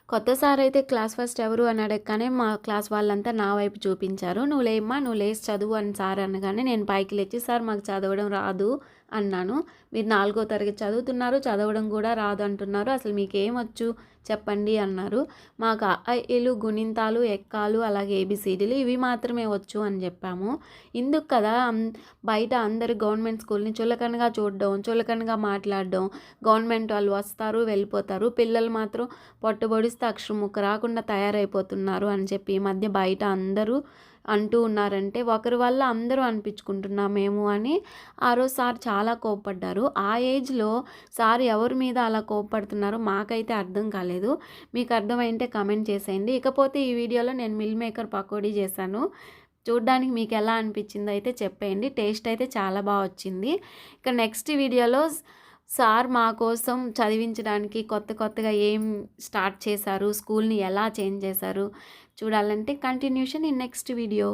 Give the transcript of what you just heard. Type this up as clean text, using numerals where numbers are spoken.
కొత్త సార్ అయితే class first ఎవరు అని అడగగానే మా క్లాస్ వాళ్ళంతా నా వైపు చూపించారు. "నువ్వు లేమ్మా, నువ్వు లేసి చదువు" అని సార్ అనగానే నేను పైకి లేచి, "సార్ మాకు చదవడం రాదు" అన్నాను. "మీరు 4వ తరగతి చదువుతున్నారు, చదవడం కూడా రాదు అంటున్నారు. అసలు మీకేమొచ్చు చెప్పండి" అన్నారు. "మాకు అ, ఆ, ఇ, లు, గుణింతాలు, ఎక్కాలు, అలాగే ఏబీసీడీలు ఇవి మాత్రమే వచ్చు" అని చెప్పాము. ఇందుకు కదా బయట అందరూ గవర్నమెంట్ స్కూల్ని చులకనగా చూడడం, చులకనగా మాట్లాడడం, గవర్నమెంట్ వాళ్ళు వస్తారు వెళ్ళిపోతారు, పిల్లలు మాత్రం పొట్టబొడిస్తే అక్షరం ముక్క రాకుండా తయారైపోతున్నారు అని చెప్పి ఈ మధ్య బయట అందరూ అంటూ ఉన్నారంటే ఒకరి వల్ల అందరూ అనిపించుకుంటున్నామేమో అని ఆ రోజు సార్ చాలా కోప్పడ్డారు. ఆ ఏజ్‌లో సార్ ఎవరి మీద అలా కోప్పడుతున్నారో మాకైతే అర్థం కాలేదు. మీకు అర్థమైంటే కామెంట్ చేసేయండి. ఇకపోతే ఈ వీడియోలో నేను మిల్ మేకర్ పకోడీ చేశాను. చూడ్డానికి మీకు ఎలా అనిపించిందో అయితే చెప్పేయండి. టేస్ట్ అయితే చాలా వచ్చింది. ఇక నెక్స్ట్ వీడియోలో సార్ మా కోసం చదివించడానికి కొత్తగా ఏం స్టార్ట్ చేశారు, స్కూల్‌ని ఎలా చేంజ్ చేశారు చూడాలంటే కంటిన్యూషన్ ఇన్ నెక్స్ట్ వీడియో.